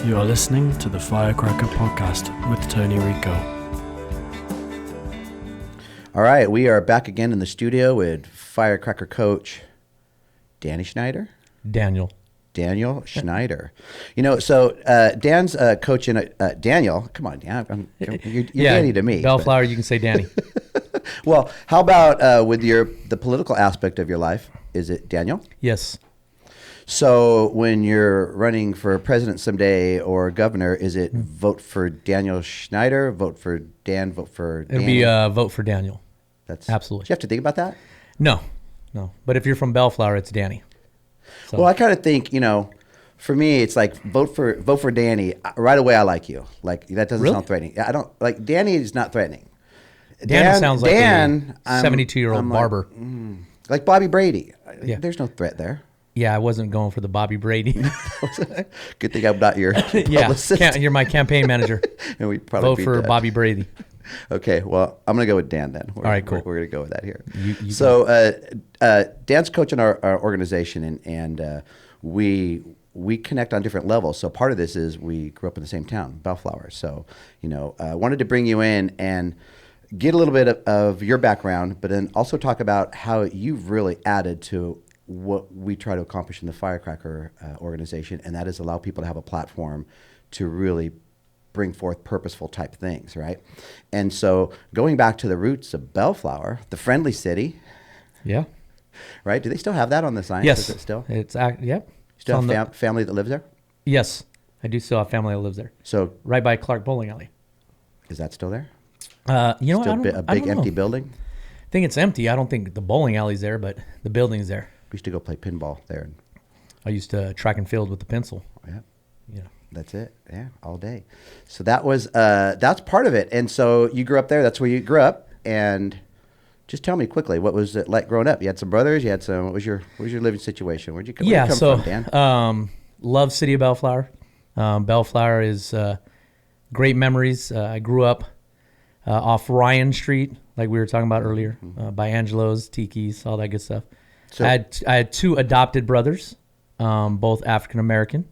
You are listening to the Firecracker Podcast with Tony Rico. All right, we are back again in the studio with Firecracker coach Danny Schneider. Daniel Schneider. You know, so Dan's coaching. Daniel, come on, Dan. You're Danny to me. Bellflower, you can say Danny. Well, how about with the political aspect of your life? Is it Daniel? Yes. So when you're running for president someday or governor, is it vote for Daniel Schneider, vote for Dan, vote for Danny? It'll be vote for Daniel. That's absolutely. Do you have to think about that? No. But if you're from Bellflower, it's Danny. So. Well, I kind of think, for me, it's like vote for Danny. Right away, I like you. Like, that doesn't sound threatening. I don't like Danny is not threatening. Dan sounds like a 72-year-old barber. Like Bobby Brady. Yeah. There's no threat there. Yeah, I wasn't going for the Bobby Brady. Good thing I'm not your publicist. Yeah, you're my campaign manager. And we probably vote for Bobby Brady. Okay, well, I'm going to go with Dan then. All right, cool. We're going to go with that here. So Dan's coaching our organization, and we connect on different levels. So part of this is we grew up in the same town, Bellflower. So, I wanted to bring you in and get a little bit of your background, but then also talk about how you've really added to what we try to accomplish in the Firecracker organization, and that is allow people to have a platform to really bring forth purposeful type things, right? And so going back to the roots of Bellflower, the friendly city. Yeah. Right? Do they still have that on the sign? Yes. Is it still? Yep. Still have family that lives there? Yes. I do still have family that lives there. So right by Clark Bowling Alley. Is that still there? Still a big empty building? I think it's empty. I don't think the bowling alley's there, but the building's there. We used to go play pinball there. I used to track and field with the pencil. Yeah. Yeah. That's it. Yeah, all day. So that was that's part of it. And so you grew up there. That's where you grew up. And just tell me quickly, what was it like growing up? You had some brothers. You had some. What was your living situation? Where'd you come from, Dan? Love city of Bellflower. Bellflower is great memories. I grew up off Ryan Street, like we were talking about earlier, by Angelo's, Tiki's, all that good stuff. So, I had two adopted brothers, both African American.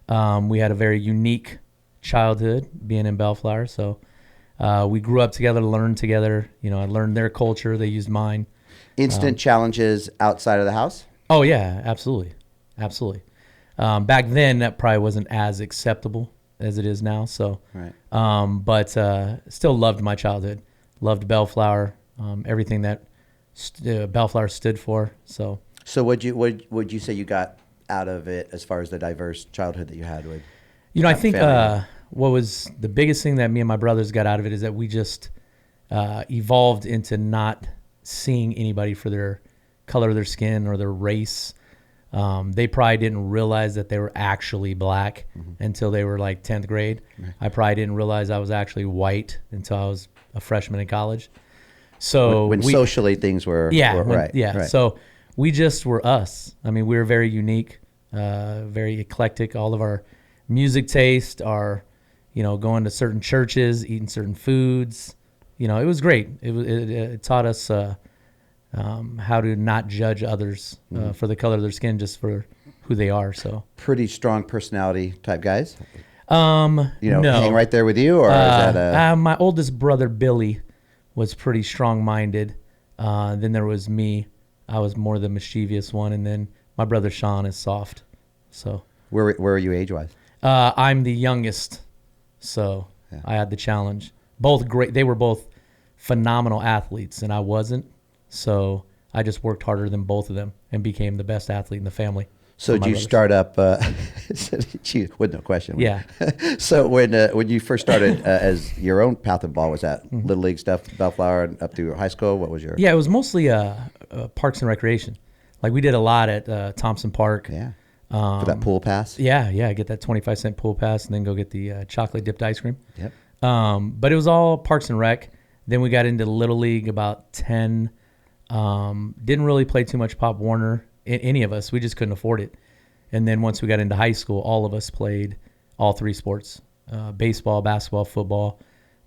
We had a very unique childhood being in Bellflower. So we grew up together, learned together. I learned their culture. They used mine. Instant challenges outside of the house? Oh, yeah, absolutely. Absolutely. Back then, that probably wasn't as acceptable as it is now. So, right. But still loved my childhood. Loved Bellflower, everything that Bellflower stood for. So would you say you got out of it as far as the diverse childhood that you had with? I think what was the biggest thing that me and my brothers got out of it is that we just evolved into not seeing anybody for their color of their skin or their race. They probably didn't realize that they were actually black until they were like 10th grade. Right. I probably didn't realize I was actually white until I was a freshman in college. So when socially things were right. Yeah. Right. So we just were us. I mean, we were very unique, very eclectic. All of our music taste, our, going to certain churches, eating certain foods. It was great. It taught us how to not judge others for the color of their skin, just for who they are. So pretty strong personality type guys. No. Hang right there with you, or is that my oldest brother Billy was pretty strong-minded. Then there was me. I was more the mischievous one, and then my brother Sean is soft. So where are you age-wise? I'm the youngest, so yeah. I had the challenge. Both great. They were both phenomenal athletes, and I wasn't. So I just worked harder than both of them and became the best athlete in the family. So did you start up with no question? Yeah. So when you first started as your own path of ball, was that Little League stuff, Bellflower, and up through high school? What was your? Yeah, it was mostly parks and recreation. Like we did a lot at Thompson Park. Yeah. For that pool pass? Yeah. Get that 25-cent pool pass and then go get the chocolate dipped ice cream. Yep. But it was all parks and rec. Then we got into Little League about 10. Didn't really play too much Pop Warner, any of us. We just couldn't afford it. And then once we got into high school, all of us played all three sports, baseball, basketball, football.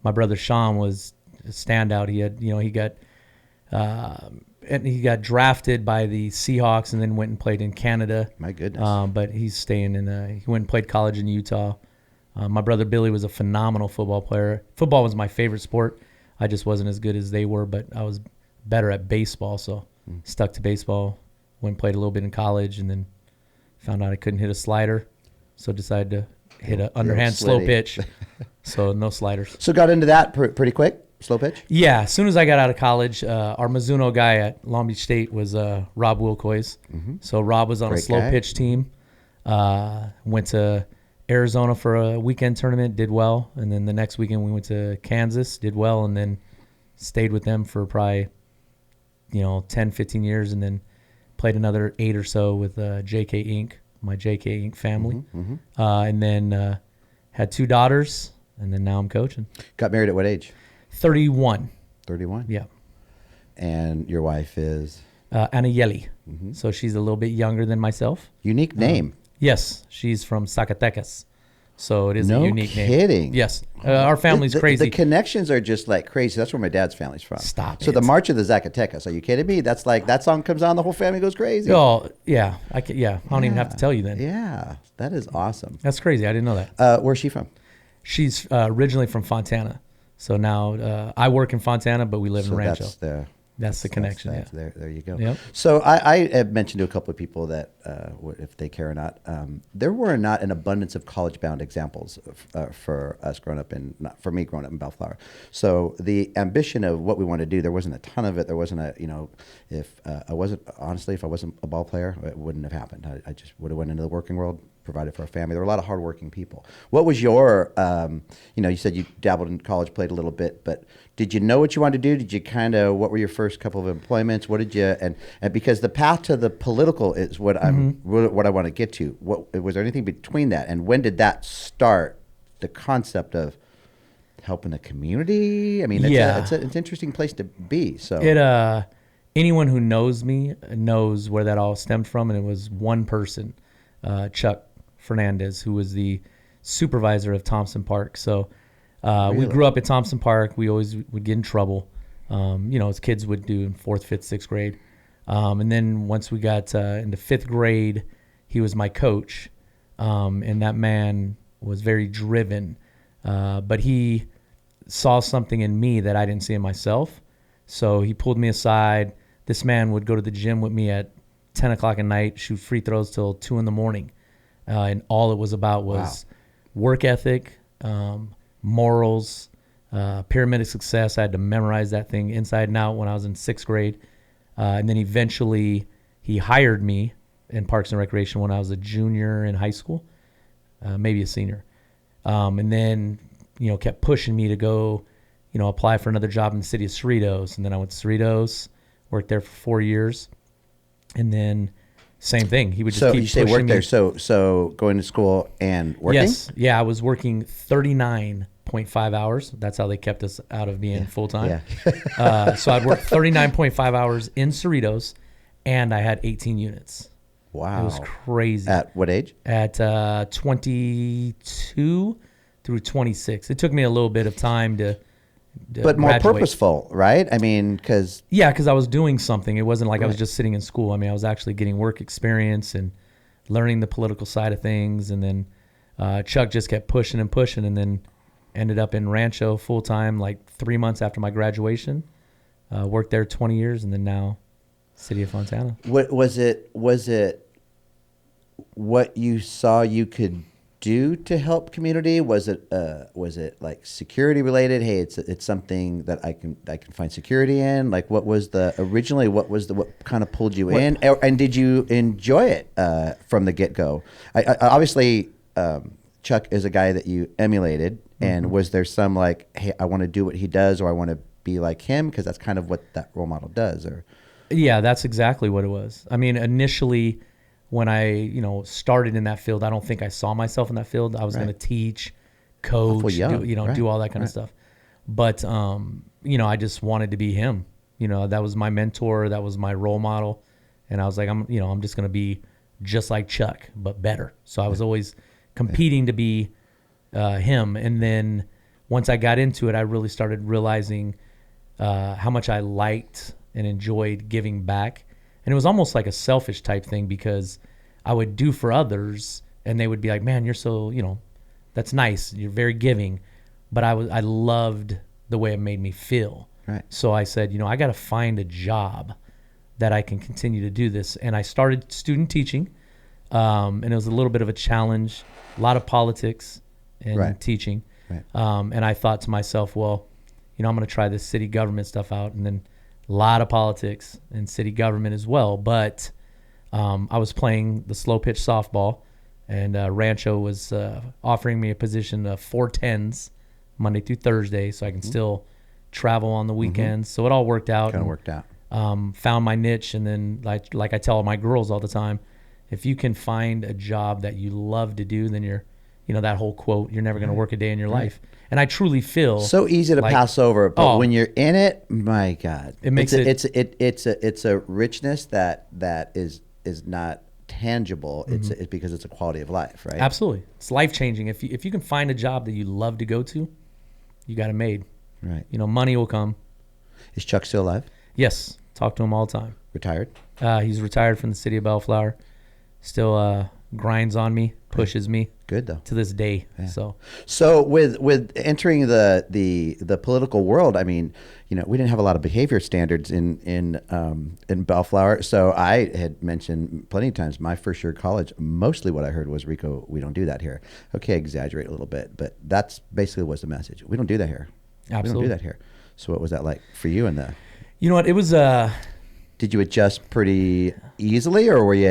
My brother Sean was a standout. He had, he got drafted by the Seahawks and then went and played in Canada. My goodness. But he's staying in, he went and played college in Utah. My brother Billy was a phenomenal football player. Football was my favorite sport. I just wasn't as good as they were, but I was better at baseball, so stuck to baseball. Went and played a little bit in college, and then found out I couldn't hit a slider, so decided to hit an underhand slow pitch. So no sliders. So got into that pretty quick, slow pitch? Yeah, as soon as I got out of college, our Mizuno guy at Long Beach State was Rob Wilcoys. So Rob was on a slow pitch team. Went to Arizona for a weekend tournament, did well. And then the next weekend we went to Kansas, did well, and then stayed with them for probably, 10, 15 years, and then played another 8 or so with JK Inc., my JK Inc. family. And then had 2 daughters, and then now I'm coaching. Got married at what age? 31. 31? Yeah. And your wife is? Anayeli. So she's a little bit younger than myself. Unique name. Yes, she's from Zacatecas. So it is a unique name. No kidding. Yes. Our family's crazy. The connections are just like crazy. That's where my dad's family's from. Stop So it. the March of the Zacatecas. Are you kidding me? That's like, that song comes on, the whole family goes crazy. Oh, yeah. I don't even have to tell you then. Yeah. That is awesome. That's crazy. I didn't know that. Where's she from? She's originally from Fontana. So now I work in Fontana, but we live in Rancho. That's the connection. There you go. Yep. So I have mentioned to a couple of people that, if they care or not, there were not an abundance of college-bound examples for us growing up for me growing up in Bellflower. So the ambition of what we want to do, there wasn't a ton of it. There wasn't if I wasn't a ball player, it wouldn't have happened. I just would have went into the working world, provided for a family. There were a lot of hardworking people. What was your, you said you dabbled in college, played a little bit, but did you know what you wanted to do? Did you what were your first couple of employments? What did you, and because the path to the political is what what I want to get to. Was there anything between that? And when did that start, the concept of helping the community? I mean, it's an interesting place to be. So anyone who knows me knows where that all stemmed from. And it was one person, Chuck Fernandez, who was the supervisor of Thompson Park. So we grew up at Thompson Park. We always would get in trouble, as kids would do in 4th, 5th, 6th grade. And then once we got into 5th grade, he was my coach. And that man was very driven. But he saw something in me that I didn't see in myself. So he pulled me aside. This man would go to the gym with me at 10 o'clock at night, shoot free throws till 2 in the morning. And all it was about was work ethic, morals, pyramid of success. I had to memorize that thing inside and out when I was in 6th grade. And then eventually he hired me in Parks and Recreation when I was a junior in high school, maybe a senior. And then, kept pushing me to go, apply for another job in the city of Cerritos. And then I went to Cerritos, worked there for 4 years. And then same thing. He would just keep pushing me. So you say work there. So going to school and working? Yes. Yeah, I was working 39.5 hours. That's how they kept us out of being full-time. Yeah. So I'd work 39.5 hours in Cerritos, and I had 18 units. Wow. It was crazy. At what age? At 22 through 26. It took me a little bit of time to but more graduate. Purposeful, right? I mean, because I was doing something. It wasn't like I was just sitting in school. I mean, I was actually getting work experience and learning the political side of things. And then Chuck just kept pushing and pushing, and then ended up in Rancho full time like 3 months after my graduation. Worked there 20 years, and then now city of Fontana. What was it? What you saw you could do to help community? Was it like security related? Hey, it's something that I can find security in. Like, what kind of pulled you in, and did you enjoy it from the get go? I obviously Chuck is a guy that you emulated, and was there some like, hey, I want to do what he does, or I want to be like him, because that's kind of what that role model does, or? Yeah, that's exactly what it was. I mean, initially, when I, started in that field, I don't think I saw myself in that field. I was going to teach, coach, do all that kind of stuff. But, I just wanted to be him. That was my mentor. That was my role model. And I was like, I'm just going to be just like Chuck, but better. So I was always competing to be him. And then once I got into it, I really started realizing how much I liked and enjoyed giving back. And it was almost like a selfish type thing, because I would do for others and they would be like, man, you're so, that's nice. You're very giving, but I loved the way it made me feel. Right. So I said, I got to find a job that I can continue to do this. And I started student teaching, and it was a little bit of a challenge, a lot of politics and teaching. Right. And I thought to myself, well, I'm going to try this city government stuff out, and then a lot of politics and city government as well. But I was playing the slow pitch softball, and Rancho was offering me a position of 410s Monday through Thursday, so I can still travel on the weekends. So it all worked out. Kind of worked out. Found my niche, and then like I tell my girls all the time, if you can find a job that you love to do, then you're, that whole quote, you're never going to work a day in your life. And I truly feel so easy to pass over, but when you're in it, my God, it makes it's a richness that is not tangible. It's because it's a quality of life, right? Absolutely, it's life changing. If you can find a job that you love to go to, you got it made. Right. Money will come. Is Chuck still alive? Yes, talk to him all the time. Retired? He's retired from the city of Bellflower. Still grinds on me, pushes me. Good though. To this day. Yeah. So with entering the political world, I mean, we didn't have a lot of behavior standards in Bellflower. So I had mentioned plenty of times my first year of college, mostly what I heard was, Rico, we don't do that here. Okay, exaggerate a little bit, but that's basically was the message. We don't do that here. Absolutely. We don't do that here. So what was that like for you You know what? It was Did you adjust pretty easily, or were you?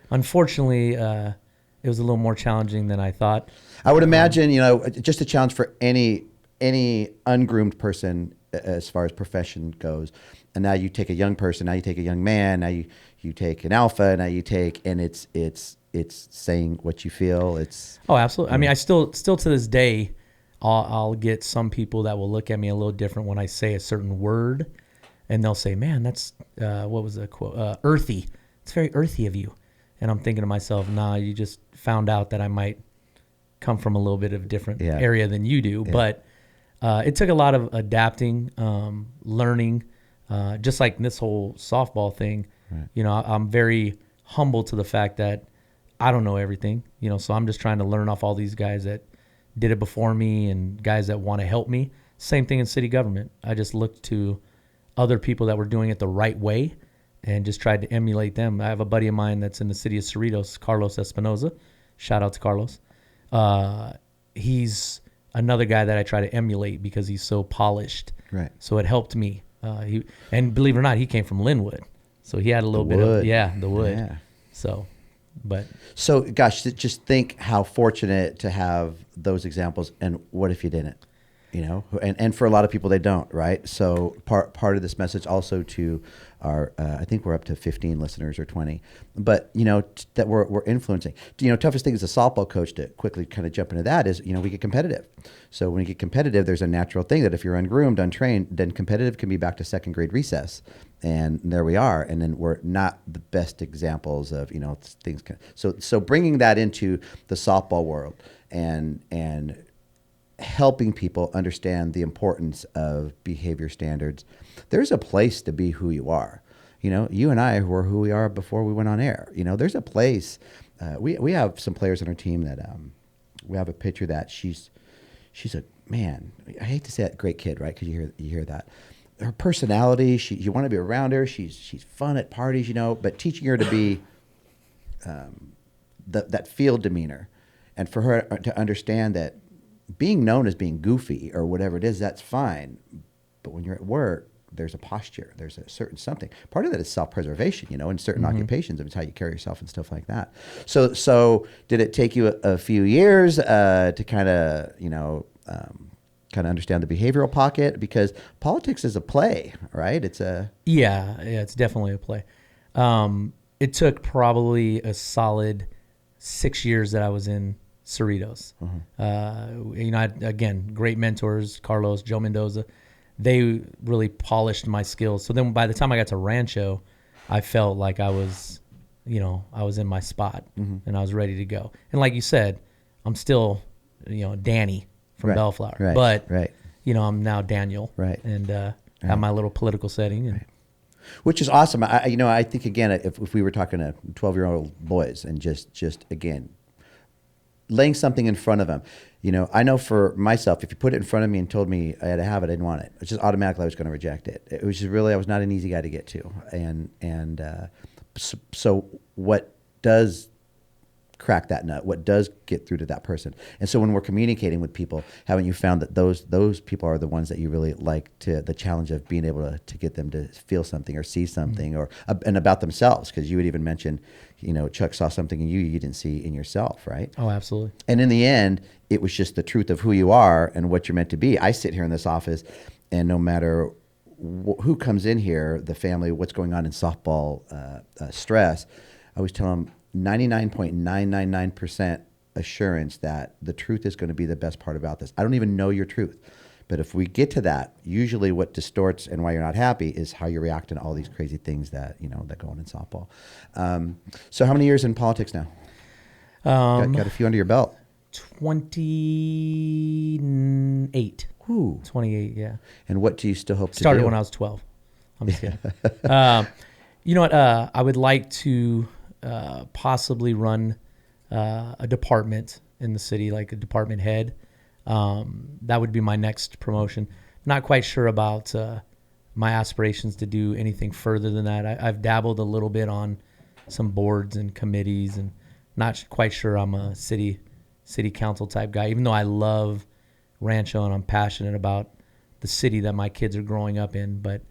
Unfortunately, it was a little more challenging than I thought. I would imagine, just a challenge for any ungroomed person as far as profession goes. And now you take a young person, now you take a young man, now you take an alpha, now you take, and it's saying what you feel. Absolutely. I mean, I still to this day, I'll get some people that will look at me a little different when I say a certain word. And they'll say, man, that's, what was the quote? Earthy. It's very earthy of you. And I'm thinking to myself, nah, you just found out that I might come from a little bit of a different area than you do. Yeah. But it took a lot of adapting, learning, just like this whole softball thing. Right. I'm very humble to the fact that I don't know everything, so I'm just trying to learn off all these guys that did it before me and guys that want to help me. Same thing in city government. I just looked to other people that were doing it the right way and just tried to emulate them. I have a buddy of mine that's in the city of Cerritos, Carlos Espinoza. Shout out to Carlos. He's another guy that I try to emulate because he's so polished. Right. So it helped me. And believe it or not, he came from Linwood. So he had a little bit of, the wood. Yeah. So gosh, just think how fortunate to have those examples, and what if you didn't? And for a lot of people, they don't, right? So part of this message also to our, I think we're up to 15 listeners or 20, but, that we're influencing. Toughest thing as a softball coach, to quickly kind of jump into that, is, we get competitive. So when you get competitive, there's a natural thing that if you're ungroomed, untrained, then competitive can be back to second grade recess. And there we are. And then we're not the best examples of, things. So bringing that into the softball world and helping people understand the importance of behavior standards. There's a place to be who you are. You and I were who we are before we went on air. There's a place. We have some players on our team that we have a pitcher that she's a, man, I hate to say that, great kid, right? Because you hear that. Her personality, you want to be around her. She's fun at parties, but teaching her to be that field demeanor, and for her to understand that being known as being goofy or whatever it is, that's fine. But when you're at work, there's a posture, there's a certain something. Part of that is self-preservation, in certain occupations. It's how you carry yourself and stuff like that. So did it take you a few years to kind of, understand the behavioral pocket? Because politics is a play, right? It's definitely a play. It took probably a solid 6 years that I was in Cerritos. Again, great mentors, Carlos, Joe Mendoza. They really polished my skills. So then by the time I got to Rancho, I felt like I was in my spot and I was ready to go. And like you said, I'm still, Danny from Bellflower. Right, but, right. I'm now Daniel. Right. And have my little political setting. And, which is awesome. I think, again, if we were talking to 12-year-old boys and just again, laying something in front of them. I know for myself, if you put it in front of me and told me I had to have it, I didn't want it. It's just automatically I was going to reject it. It was just really, I was not an easy guy to get to. So what does crack that nut? What does get through to that person? And so when we're communicating with people, haven't you found that those people are the ones that you really like, to the challenge of being able to get them to feel something or see something and about themselves? Because you would even mention, Chuck saw something in you didn't see in yourself, right? Oh, absolutely. And in the end, it was just the truth of who you are and what you're meant to be. I sit here in this office, and no matter who comes in here, the family, what's going on in softball stress, I always tell them 99.999% assurance that the truth is going to be the best part about this. I don't even know your truth. But if we get to that, usually what distorts and why you're not happy is how you react to all these crazy things that go on in softball. So how many years in politics now? Got a few under your belt. 28. Ooh. 28, yeah. And what do you still hope to do? Started when I was 12. I'm just kidding. You know what? I would like to possibly run a department in the city, like a department head. That would be my next promotion. Not quite sure about my aspirations to do anything further than that. I've dabbled a little bit on some boards and committees, and not quite sure I'm a city council type guy, even though I love Rancho and I'm passionate about the city that my kids are growing up in. But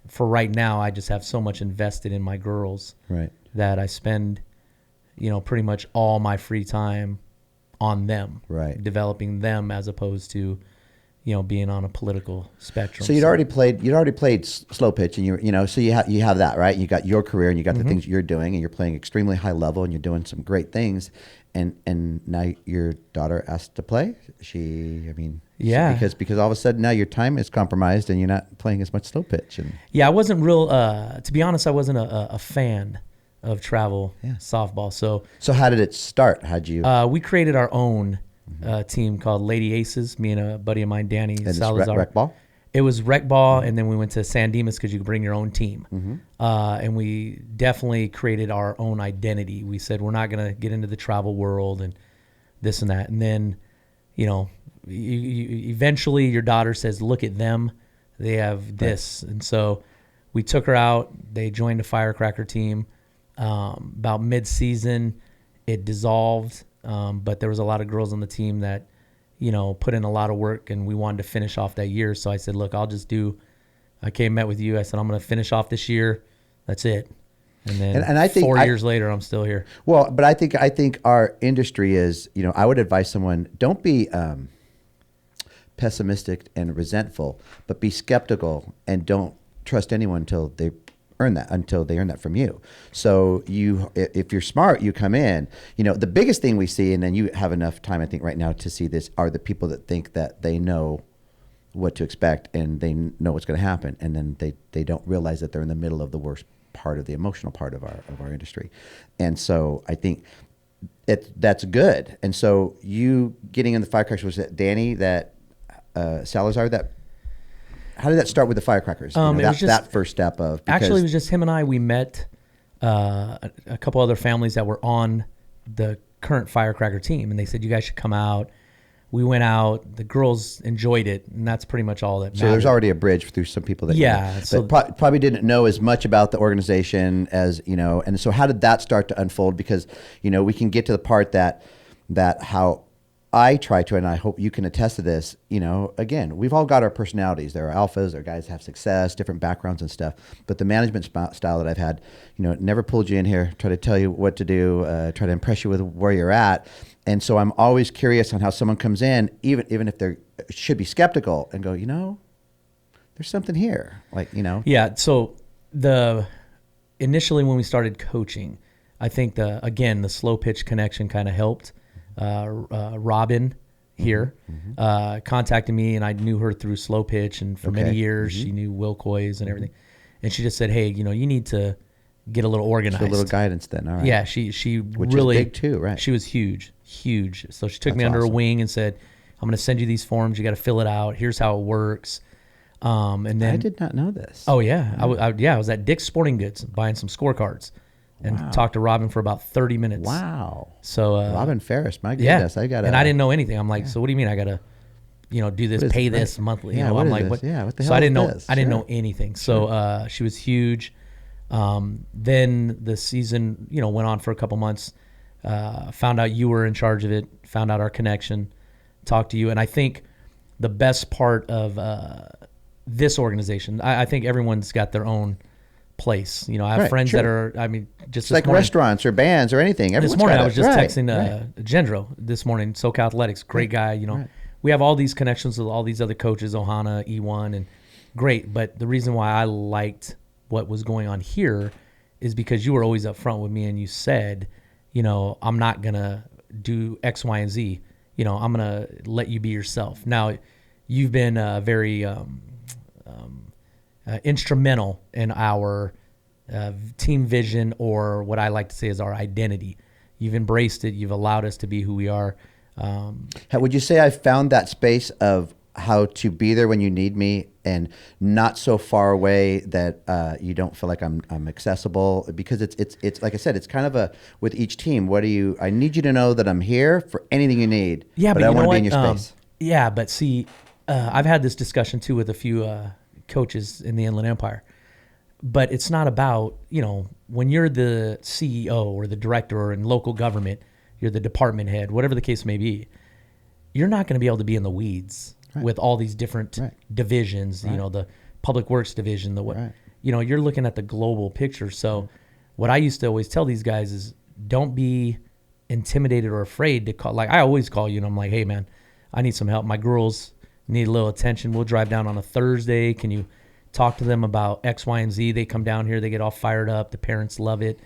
for right now, I just have so much invested in my girls, right, that I spend, pretty much all my free time on them, right, developing them, as opposed to, being on a political spectrum. So you'd already played slow pitch, and so you have that, right? You got your career, and you got the things you're doing, and you're playing extremely high level, and you're doing some great things, and now your daughter asked to play. Yeah, because all of a sudden now your time is compromised, and you're not playing as much slow pitch. And yeah, I wasn't real. To be honest, I wasn't a fan of travel softball. So how did it start? How'd you? We created our own team called Lady Aces. Me and a buddy of mine, Danny and Salazar. Rec ball. It was rec ball, and then we went to San Dimas because you could bring your own team. And we definitely created our own identity. We said we're not going to get into the travel world and this and that. And then, eventually your daughter says, "Look at them, they have this." Right. And so we took her out. They joined a firecracker team. About mid-season, it dissolved, but there was a lot of girls on the team that put in a lot of work, and we wanted to finish off that year. So I said, look, I came, met with you. I said, I'm going to finish off this year. That's it. And then and I think 4 years later, I'm still here. Well, but I think our industry is, I would advise someone, don't be pessimistic and resentful, but be skeptical and don't trust anyone until they earn that from you. So if you're smart, you come in. The biggest thing we see, and then you have enough time, I think, right now to see this, are the people that think that they know what to expect and they know what's going to happen, and then they don't realize that they're in the middle of the worst part of the emotional part of our industry. And so I think that's good. And so you getting in the firecrackers, was that Danny, that Salazar, that? How did that start with the firecrackers? That first step of... Actually, it was just him and I. We met a couple other families that were on the current firecracker team, and they said, you guys should come out. We went out. The girls enjoyed it, and that's pretty much all that mattered. So there's already a bridge through some people that probably didn't know as much about the organization as, and so how did that start to unfold? Because, we can get to the part that how I try to, and I hope you can attest to this, again, we've all got our personalities. There are alphas, there are guys that have success, different backgrounds and stuff. But the management style that I've had, never pulled you in here, try to tell you what to do, try to impress you with where you're at. And so I'm always curious on how someone comes in, even if they should be skeptical, and go, there's something here. Yeah, so initially when we started coaching, I think the slow pitch connection kind of helped. Robin here contacted me, and I knew her through slow pitch, and for many years she knew Will Coys and everything. And she just said, hey, you need to get a little organized. So a little guidance then. All right. Yeah, she Which really is big too, right? She was huge. So she took me under her wing and said, I'm going to send you these forms. You got to fill it out. Here's how it works. And then I did not know this. Oh yeah. I was at Dick's Sporting Goods buying some scorecards. and talked to Robin for about 30 minutes. Wow. So Robin Ferris, my goodness. And I didn't know anything. I'm like, so what do you mean I got to, do this, pay this monthly? Yeah, I'm is like, this? what? Yeah, what the so hell I didn't is know, this? I didn't know anything. So she was huge. Then the season, went on for a couple months. Found out you were in charge of it, found out our connection, talked to you. And I think the best part of this organization, I think everyone's got their own place. I have friends that are, just it's like morning, restaurants or bands or anything. This morning I was just texting Gendro this morning, SoCal Athletics, great guy. We have all these connections with all these other coaches, Ohana, E1, and great. But the reason why I liked what was going on here is because you were always up front with me and you said, I'm not going to do X, Y, and Z. I'm going to let you be yourself. Now, you've been very instrumental in our team vision, or what I like to say is our identity. You've embraced it. You've allowed us to be who we are. Would you say I found that space of how to be there when you need me and not so far away that you don't feel like I'm accessible? Because it's like I said, it's kind of with each team. I need you to know that I'm here for anything you need. Yeah, but I want to be in your space. Yeah, but see, I've had this discussion too with a few coaches in the Inland Empire. But it's not about, when you're the CEO or the director or in local government, you're the department head, whatever the case may be, you're not going to be able to be in the weeds with all these different divisions, the public works division, you're looking at the global picture. So what I used to always tell these guys is don't be intimidated or afraid to call. Like I always call you and I'm like, hey man, I need some help. My girls need a little attention. We'll drive down on a Thursday. Can you talk to them about X, Y, and Z? They come down here, they get all fired up. The parents love it.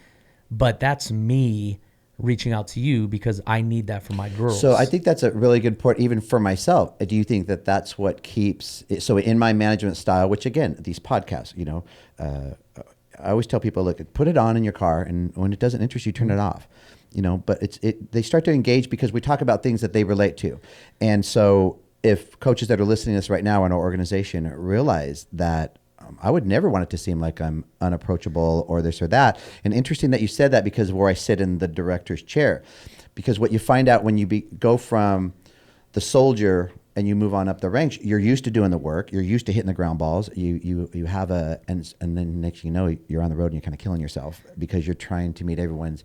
But that's me reaching out to you because I need that for my girls. So I think that's a really good point, even for myself. Do you think that that's what keeps it? So in my management style, which again, these podcasts, I always tell people, look, put it on in your car, and when it doesn't interest you, turn it off. But they start to engage because we talk about things that they relate to. And so if coaches that are listening to this right now in our organization realize that I would never want it to seem like I'm unapproachable or this or that. And interesting that you said that, because of where I sit in the director's chair. Because what you find out when you go from the soldier and you move on up the ranks, you're used to doing the work. You're used to hitting the ground balls. You have and then next thing you know, you're on the road and you're kind of killing yourself because you're trying to meet everyone's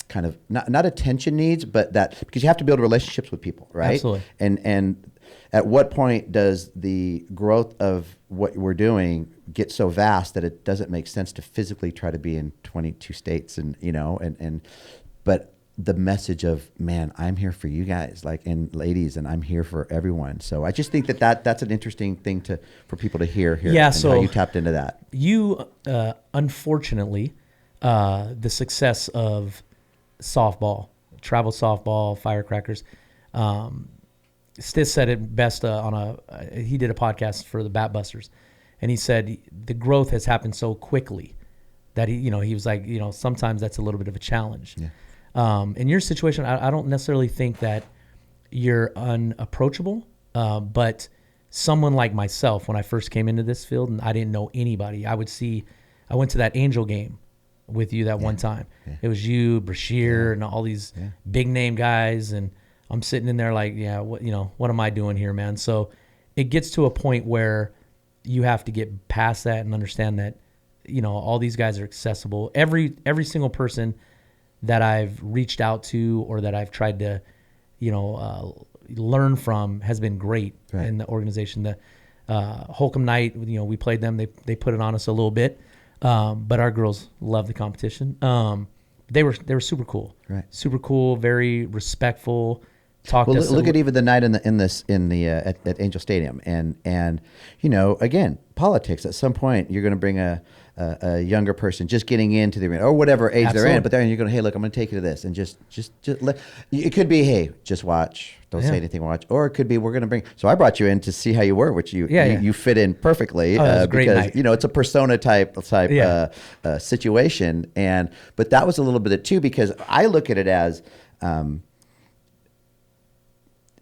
kind of not attention needs, but that because you have to build relationships with people, right? Absolutely. And at what point does the growth of what we're doing get so vast that it doesn't make sense to physically try to be in 22 states but the message of, man, I'm here for you guys, and ladies, and I'm here for everyone. So I just think that's an interesting thing for people to hear here. Yeah. And so how you tapped into that. You, unfortunately, the success of softball, travel softball, firecrackers, Stiz said it best he did a podcast for the Bat Busters, and he said the growth has happened so quickly that he was like, sometimes that's a little bit of a challenge. Yeah. In your situation, I don't necessarily think that you're unapproachable, but someone like myself, when I first came into this field and I didn't know anybody, I went to that Angel game with you that one time. Yeah. It was you, Brashear, and all these big name guys, and I'm sitting in there like, what am I doing here, man? So it gets to a point where you have to get past that and understand that, all these guys are accessible. Every single person that I've reached out to or that I've tried to, learn from has been great in the organization. The Holcomb Night, we played them. They put it on us a little bit, but our girls love the competition. They were super cool, super cool, very respectful. Look at even the night at Angel Stadium, and again, politics. At some point, you're going to bring a younger person just getting into the arena or whatever age they're in, but then you're going to, hey, look, I'm going to take you to this, and just let. It could be, hey, just watch, don't say anything, watch, or it could be, we're going to bring. So I brought you in to see how you were, which you fit in perfectly because it's a persona type situation, but that was a little bit of it too, because I look at it as.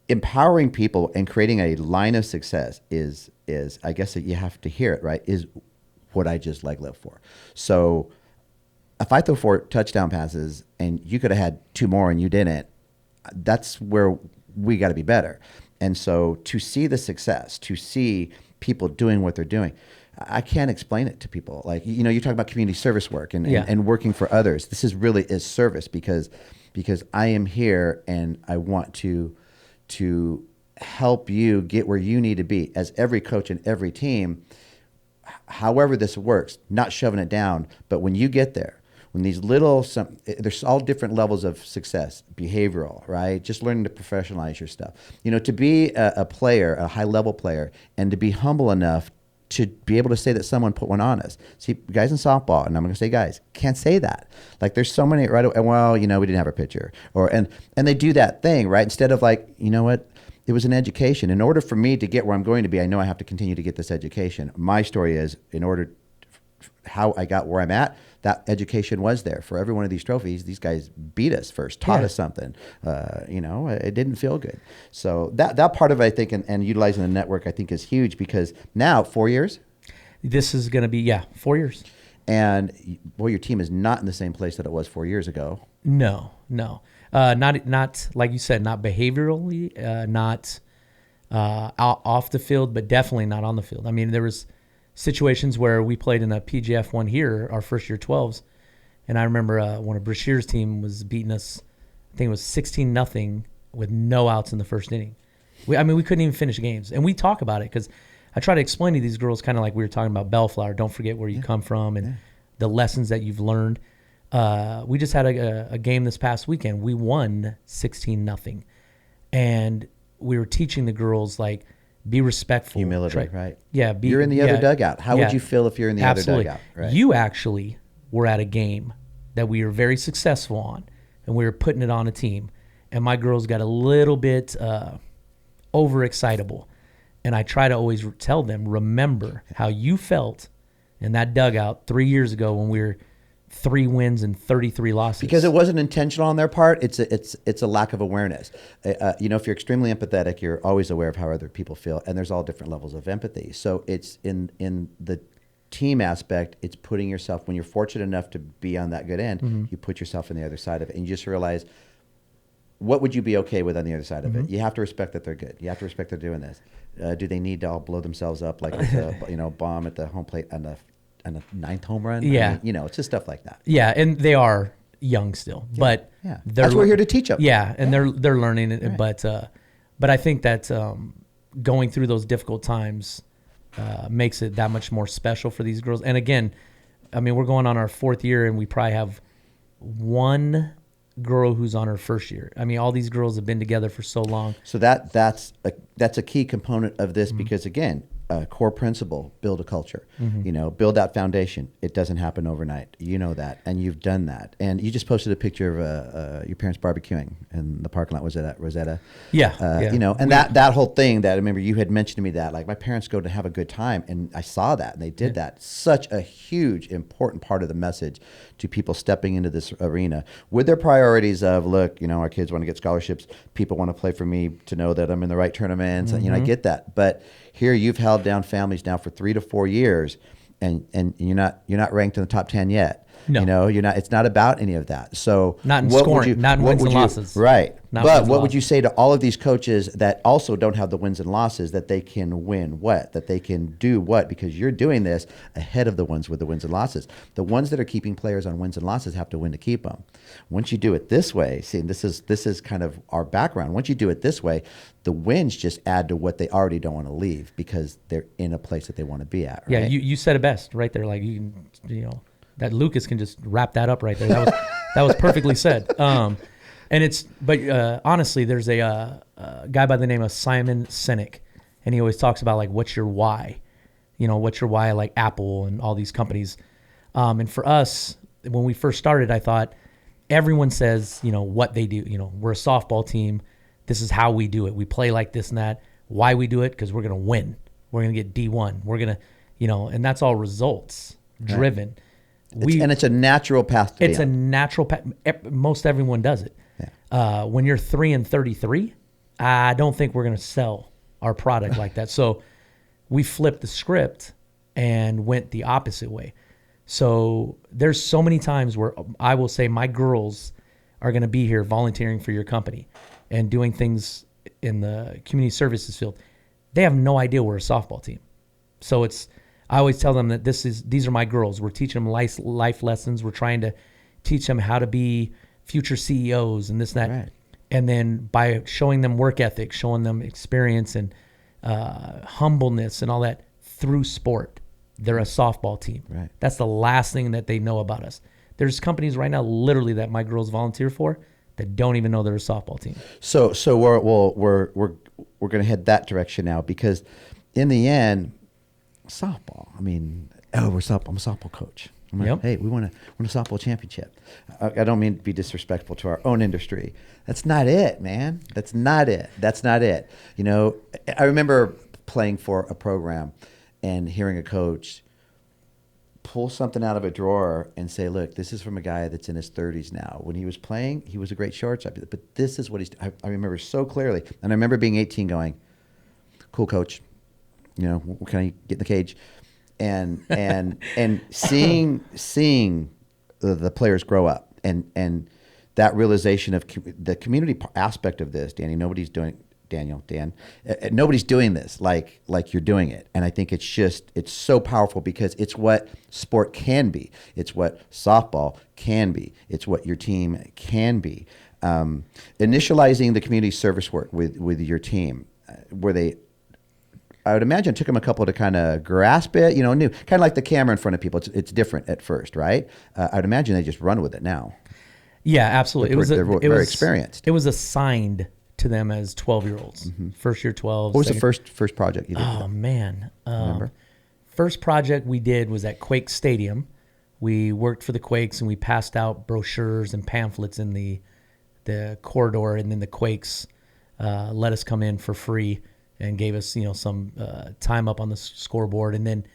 Empowering people and creating a line of success is I guess that you have to hear it, right, is what I just live for. So if I throw 4 touchdown passes and you could have had 2 more and you didn't, that's where we got to be better. And so to see the success, to see people doing what they're doing, I can't explain it to people. Like, you know, you talk about community service work and working for others. This is really is service because I am here and I want to help you get where you need to be as every coach and every team. However this works, not shoving it down, but when you get there, when these there's all different levels of success, behavioral, right? Just learning to professionalize your stuff. You know, to be a player, a high level player, and to be humble enough to be able to say that someone put one on us. See, guys in softball, and I'm going to say guys, can't say that. Like there's so many, right? Well, you know, we didn't have a pitcher. And they do that thing, right? Instead of like, you know what? It was an education. In order for me to get where I'm going to be, I know I have to continue to get this education. My story is how I got where I'm at, that education was there. For every one of these trophies, these guys beat us first, taught us something. You know, it didn't feel good. So that part of it, I think, and utilizing the network, I think is huge because now 4 years? This is going to be, 4 years. And, boy, your team is not in the same place that it was 4 years ago. No. Not like you said, not behaviorally, not off the field, but definitely not on the field. I mean, there was situations where we played in a PGF one here, our first year 12s, and I remember one of Brashear's team was beating us, I think it was 16-0 with no outs in the first inning. We couldn't even finish games, and we talk about it because I try to explain to these girls kind of like we were talking about Bellflower, don't forget where you come from and the lessons that you've learned. We just had a game this past weekend. We won 16-0, and we were teaching the girls like, be respectful. Humility, right? Yeah. You're in the other dugout. How would you feel if you're in the other dugout? Right? You actually were at a game that we were very successful on, and we were putting it on a team, and my girls got a little bit overexcitable. And I try to always tell them, remember how you felt in that dugout 3 years ago when we were 3 wins and 33 losses. Because it wasn't intentional on their part. It's a lack of awareness. You know, if you're extremely empathetic, you're always aware of how other people feel, and there's all different levels of empathy. So it's in the team aspect, it's putting yourself, when you're fortunate enough to be on that good end, you put yourself on the other side of it, and you just realize, what would you be okay with on the other side of it? You have to respect that they're good. You have to respect they're doing this. Do they need to all blow themselves up like with a bomb at the home plate on the 9th home run? Yeah. I mean, you know, it's just stuff like that. Yeah, and they are young still, but that's what we're here to teach them. Yeah, and they're learning it, right. But I think that going through those difficult times makes it that much more special for these girls. And again, I mean, we're going on our 4th year, and we probably have one girl who's on her 1st year. I mean, all these girls have been together for so long. So that's a key component of this because, again, core principle, build a culture, you know, build that foundation. It doesn't happen overnight. You know that, and you've done that. And you just posted a picture of your parents barbecuing in the parking lot. Was it at Rosetta? Yeah. You know, and that whole thing that I remember you had mentioned to me that, like, my parents go to have a good time, and I saw that, and they did that. Such a huge, important part of the message to people stepping into this arena with their priorities of, look, you know, our kids want to get scholarships. People want to play for me to know that I'm in the right tournaments. And, you know, I get that. But here you've held down families now for 3 to 4 years, and you're not ranked in the top 10 yet. No. You know, you're not. It's not about any of that. So not in scoring, not in wins and losses. Right. But what would you say to all of these coaches that also don't have the wins and losses, that they can win what? That they can do what? Because you're doing this ahead of the ones with the wins and losses. The ones that are keeping players on wins and losses have to win to keep them. Once you do it this way, see, this is kind of our background. Once you do it this way, the wins just add to what they already don't want to leave because they're in a place that they want to be at. Right? Yeah, you said it best right there. Like you know. That Lucas can just wrap that up right there. That was perfectly said. But honestly, there's a guy by the name of Simon Sinek, and he always talks about, like, what's your why? You know, what's your why? Like Apple and all these companies. And for us, when we first started, I thought everyone says, you know, what they do. You know, we're a softball team. This is how we do it. We play like this and that. Why we do it? Because we're gonna win. We're gonna get D1. We're gonna, you know, and that's all results driven. Right. It's a natural path to It's a natural path. Most everyone does it. Yeah. When you're 3 and 33, I don't think we're going to sell our product like that. So we flipped the script and went the opposite way. So there's so many times where I will say my girls are going to be here volunteering for your company and doing things in the community services field. They have no idea we're a softball team. So I always tell them that these are my girls. We're teaching them life lessons. We're trying to teach them how to be future CEOs and this and that. Right. And then by showing them work ethic, showing them experience and humbleness and all that through sport, they're a softball team. Right. That's the last thing that they know about us. There's companies right now, literally, that my girls volunteer for that don't even know they're a softball team. So we're going to head that direction now, because in the end, softball. I mean, I'm a softball coach. Yep. Hey, we won a softball championship. I don't mean to be disrespectful to our own industry. That's not it, man. That's not it. You know, I remember playing for a program and hearing a coach pull something out of a drawer and say, look, this is from a guy that's in his 30s now. When he was playing, he was a great shortstop, but this is what I remember so clearly. And I remember being 18 going, cool, coach. You know, can I get in the cage? And seeing the players grow up and that realization of the community aspect of this, nobody's doing this like you're doing it. And I think it's so powerful, because it's what sport can be. It's what softball can be. It's what your team can be. Initializing the community service work with your team, I would imagine it took them a couple to kind of grasp it, new, kind of like the camera in front of people. It's different at first, right? I would imagine they just run with it now. Yeah, absolutely. They're very experienced. It was assigned to them as 12-year-olds, first year 12. What was the first project you did? Oh, man. Remember? First project we did was at Quake Stadium. We worked for the Quakes, and we passed out brochures and pamphlets in the corridor, and then the Quakes let us come in for free and gave us, some time up on the scoreboard. And then